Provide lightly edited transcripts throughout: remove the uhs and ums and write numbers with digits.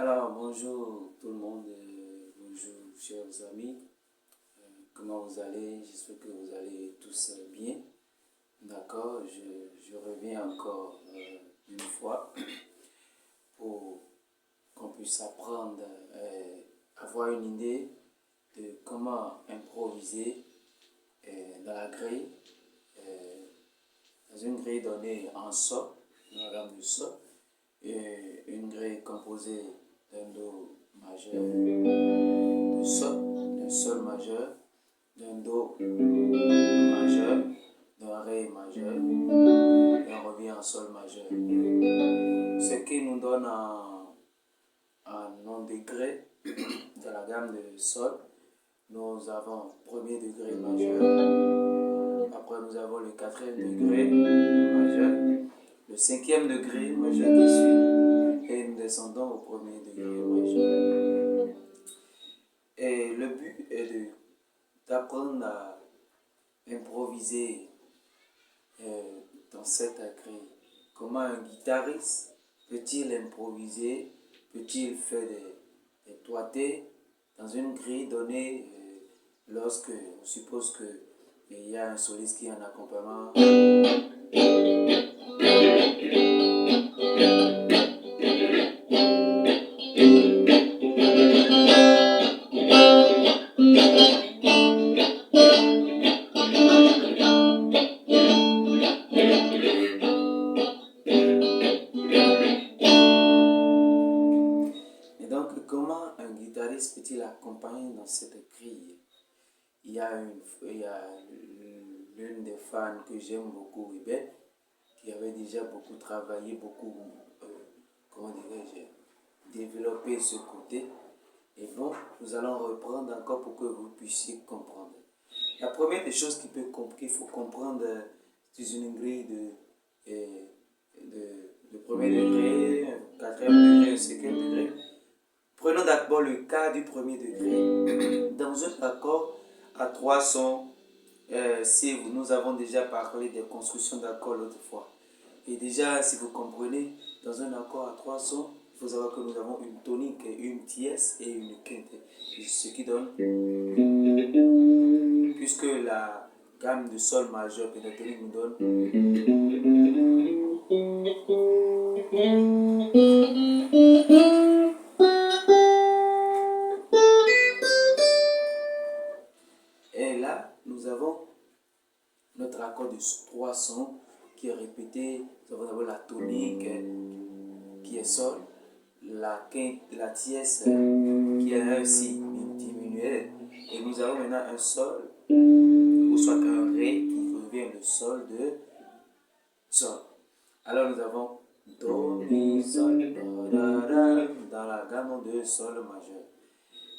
Alors, bonjour tout le monde, bonjour chers amis. Comment vous allez? J'espère que vous allez tous bien. D'accord, je reviens encore une fois pour qu'on puisse apprendre, avoir une idée de comment improviser dans la grille, dans une grille donnée en sol, dans la gamme du sol, et une grille composée d'un do majeur, de sol, d'un sol majeur, d'un do majeur, d'un ré majeur, et on revient en sol majeur. Ce qui nous donne un nom degré de la gamme de sol. Nous avons premier degré majeur, après nous avons le quatrième degré majeur, le cinquième degré majeur qui suit, et nous descendons au premier degré majeur. Et le but est d'apprendre à improviser dans cette grille. Comment un guitariste peut-il improviser, peut-il faire des toités dans une grille donnée lorsque on suppose qu'il y a un soliste qui est en accompagnement. Et donc, comment un guitariste peut-il accompagner dans cette grille? Il y a l'une des fans que j'aime beaucoup, Ribet, qui avait déjà beaucoup travaillé, beaucoup, comment dirais-je, développé ce côté. Et bon, nous allons reprendre encore pour que vous puissiez comprendre. La première des choses qu'il faut comprendre, c'est une grille de premier degré, quatrième degré, cinquième degré. Prenons d'abord le cas du premier degré. Dans un accord à trois sons, si nous avons déjà parlé des constructions d'accords l'autre fois. Et déjà, si vous comprenez, dans un accord à trois sons, il faut savoir que nous avons une tonique, une tierce et une quinte. Ce qui donne, puisque la gamme de sol majeur péntatonique nous donne, et là, nous avons notre accord de trois sons qui est répété. Nous avons d'abord la tonique qui est sol, la quinte, la tierce qui est un si diminué, et nous avons maintenant un sol, ou soit un ré qui revient le sol de sol. Alors nous avons do, mi, sol, do, da, da, dans la gamme de sol majeur.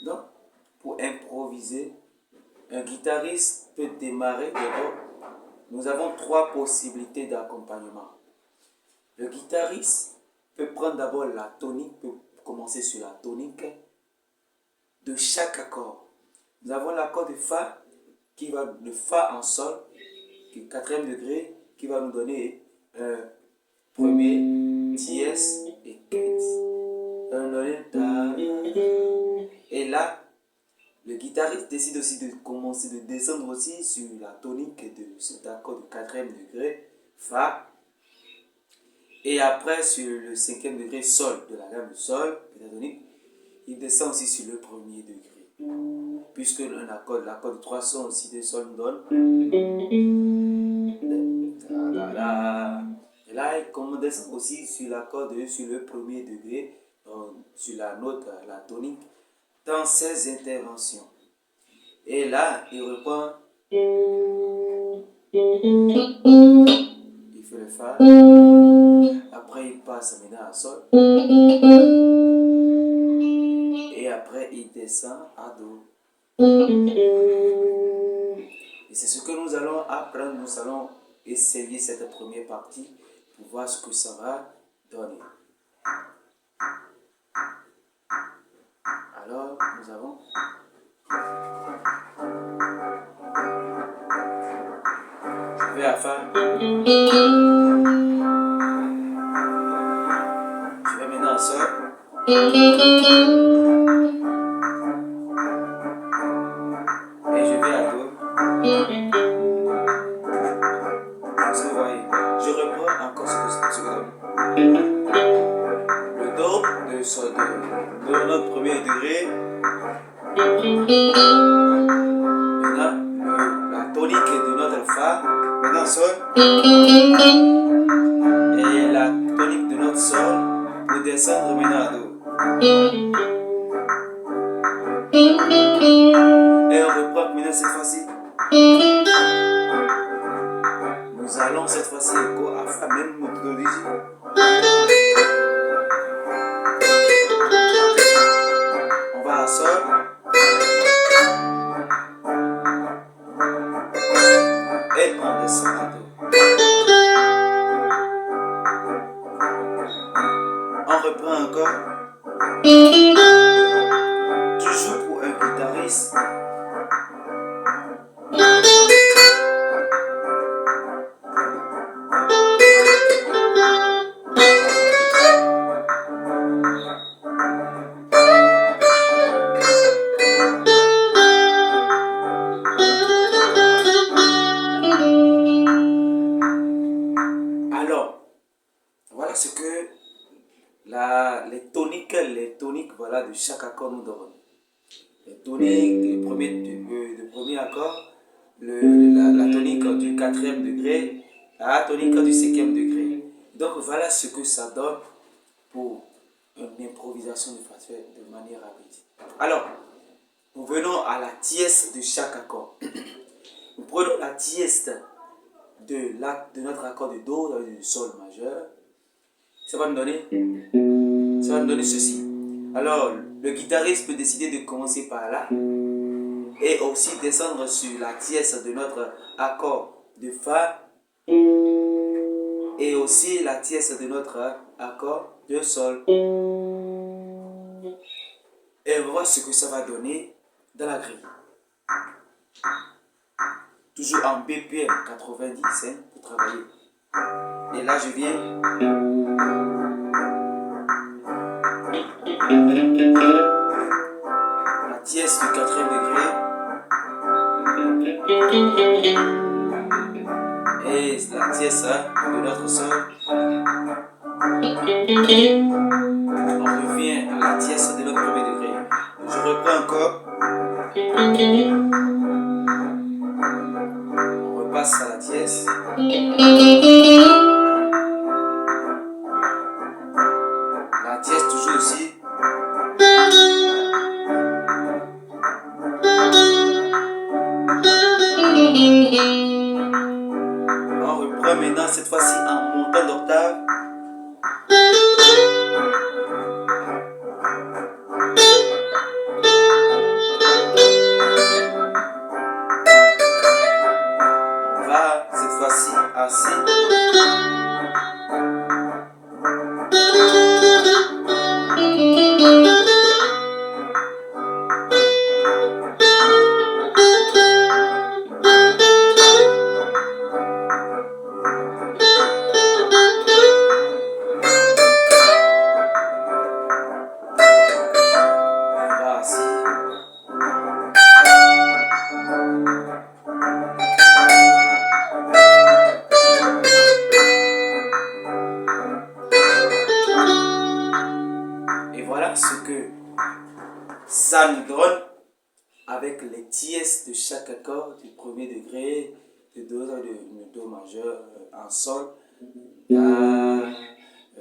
Donc, pour improviser, un guitariste peut démarrer d'abord. Nous avons trois possibilités d'accompagnement. Le guitariste peut prendre d'abord la tonique, peut commencer sur la tonique de chaque accord. Nous avons l'accord de Fa, qui va de Fa en sol, qui est quatrième degré, qui va nous donner un premier, tierce et quinte. Et là, le guitariste décide aussi de commencer, de descendre aussi sur la tonique de cet accord de quatrième degré, Fa. Et après, sur le cinquième degré, Sol, de la gamme de Sol, péntatonique, il descend aussi sur le premier degré. Puisque l'accord de trois sons aussi de Sol nous donne. Et là, il descend aussi sur l'accord sur le premier degré, sur la note, la tonique, dans ses interventions. Et là, il reprend. Il fait le Fa. Après, il passe maintenant à Sol. Et après, il descend à Do. Et c'est ce que nous allons apprendre. Nous allons essayer cette première partie pour voir ce que ça va donner. Alors, nous avons. Je vais à Fa. Je vais maintenant à Sol. Et je vais à Do. Vous voyez, je reprends encore ce que donne. Le Do de notre premier degré. Maintenant, la tonique de notre Fa. Maintenant, Sol. Et la tonique de notre Sol pour descendre maintenant à Do. Et on reprend maintenant cette fois-ci. Nous allons cette fois-ci encore à Fa, même méthodologie. On va à Sol. Et on descend à Do. On reprend encore. Toujours pour un guitariste. Alors, voilà ce que les toniques voilà, de chaque accord nous donnent. Les toniques, le premier accord, la tonique du quatrième degré, la tonique du cinquième degré. Donc voilà ce que ça donne pour une improvisation de facteur de manière rapide. Alors, nous venons à la tierce de chaque accord. Nous prenons la tierce de notre accord de Do, du Sol majeur. Ça va nous donner ceci. Alors, le guitariste peut décider de commencer par là et aussi descendre sur la tierce de notre accord de Fa et aussi la tierce de notre accord de Sol. Et on va voir ce que ça va donner dans la grille. Toujours en BPM 90 hein, pour travailler. Et là, je viens. La tierce du quatrième degré. Et la tierce de notre Sol. On revient à la tierce de notre premier degré. Je reprends encore. On repasse à la tierce. La tierce toujours aussi. On reprend maintenant cette fois-ci en montant d'octave. On va cette fois-ci à Si. Ce que ça nous donne avec les tierces de chaque accord du premier degré, de Do majeur en Sol,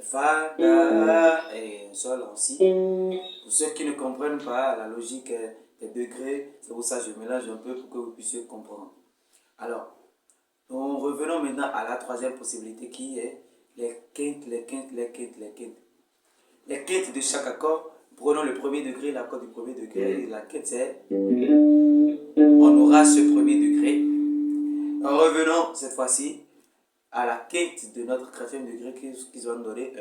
Fa, La et un Sol aussi. Pour ceux qui ne comprennent pas la logique des degrés, c'est pour ça que je mélange un peu pour que vous puissiez comprendre. Alors, nous revenons maintenant à la troisième possibilité qui est les quintes. Les quintes de chaque accord, prenons le premier degré, l'accord du premier degré, et la quinte c'est, on aura ce premier degré. Revenons cette fois-ci à la quinte de notre quatrième degré qui va nous donner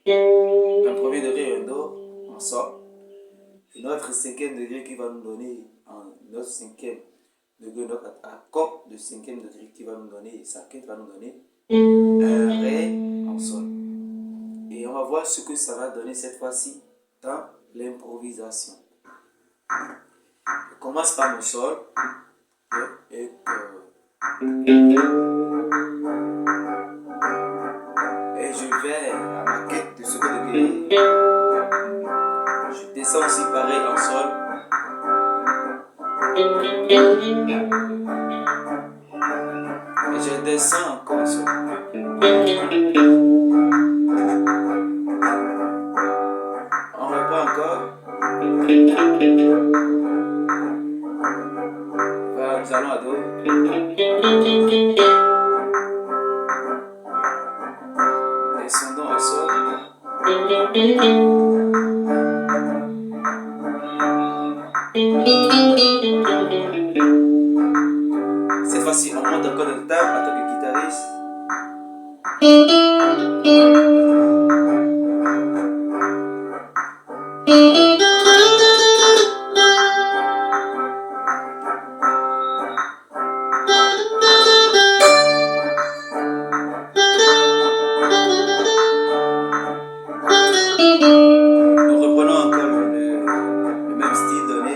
un premier degré et un Do en Sol. Et notre cinquième degré qui va nous donner notre cinquième degré, notre accord de cinquième degré qui va nous donner, sa quinte va nous donner un Ré en Sol. Et on va voir ce que ça va donner cette fois-ci dans l'improvisation. Je commence par mon sol et je vais à ma quête de second degré. Je descends aussi pareil en sol. Et je descends encore en sol. On reprend encore. Voilà, nous allons à dos. Descendons en sol. Cette fois-ci, on monte encore de table en tant que guitariste. Nous reprenons encore le même style donné.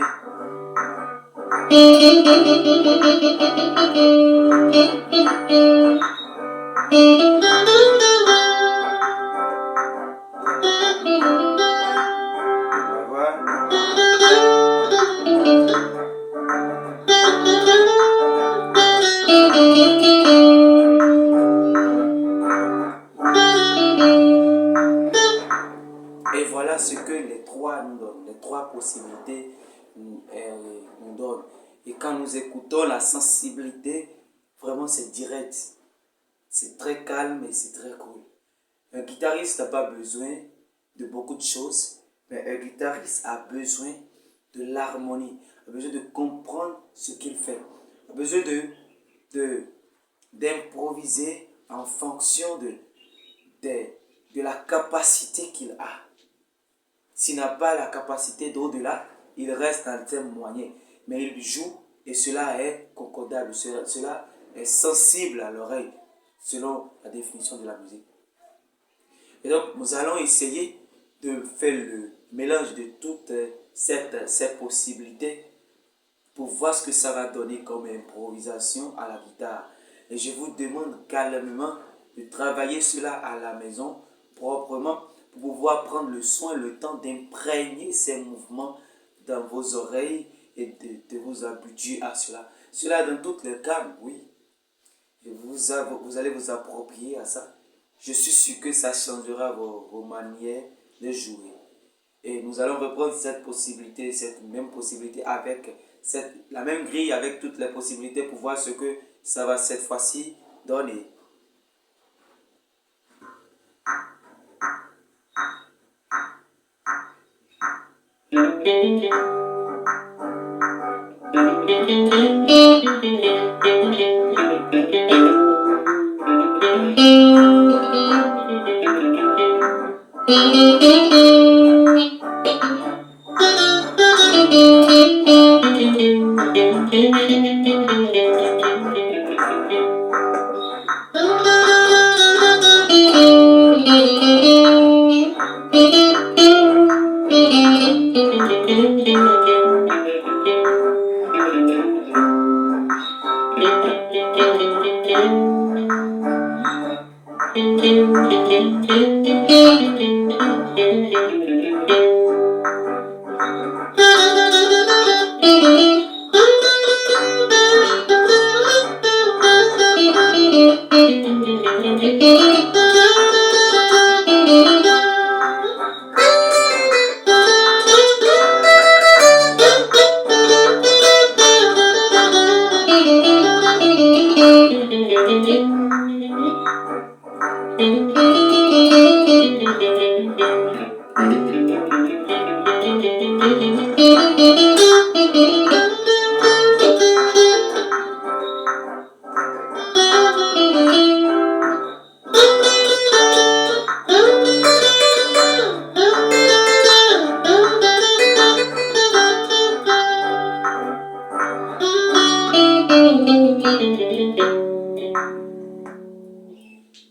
Et voilà ce que les trois nous donnent, les trois possibilités nous donnent. Et quand nous écoutons la sensibilité, vraiment c'est direct, c'est très calme et c'est très cool. Un guitariste n'a pas besoin de beaucoup de choses, mais un guitariste a besoin de l'harmonie, a besoin de comprendre ce qu'il fait, a besoin d'improviser en fonction de la capacité qu'il a. S'il n'a pas la capacité d'au-delà, il reste dans le thème moyen. Mais il joue et cela est concordable, cela est sensible à l'oreille, selon la définition de la musique. Et donc, nous allons essayer de faire le mélange de toutes ces possibilités pour voir ce que ça va donner comme improvisation à la guitare. Et je vous demande calmement de travailler cela à la maison, proprement, pour pouvoir prendre le soin, le temps d'imprégner ces mouvements dans vos oreilles et de vous habituer à cela. Cela dans toutes les calmes, oui. Vous allez vous approprier à ça. Je suis sûr que ça changera vos manières de jouer. Et nous allons reprendre cette même possibilité avec la même grille avec toutes les possibilités pour voir ce que ça va cette fois-ci donner.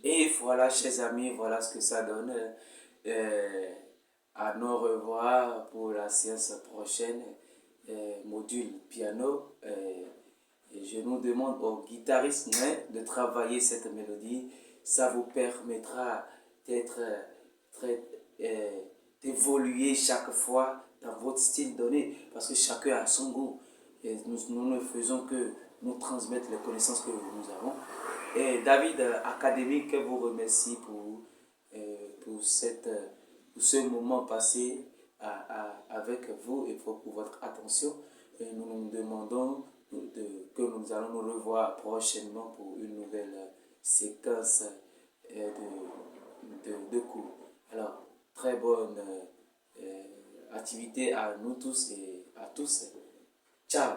Et voilà, chers amis, voilà ce que ça donne à nous revoir pour la séance prochaine, module piano. Et je nous demande aux guitaristes de travailler cette mélodie. Ça vous permettra d'être d'évoluer chaque fois dans votre style donné, parce que chacun a son goût. Et nous ne faisons que nous transmettre les connaissances que nous avons. Et David Académique vous remercie pour ce moment passé avec vous et pour votre attention. Et nous nous demandons que nous allons nous revoir prochainement pour une nouvelle séquence de cours. Alors, très bonne activité à nous tous et à tous. Ciao!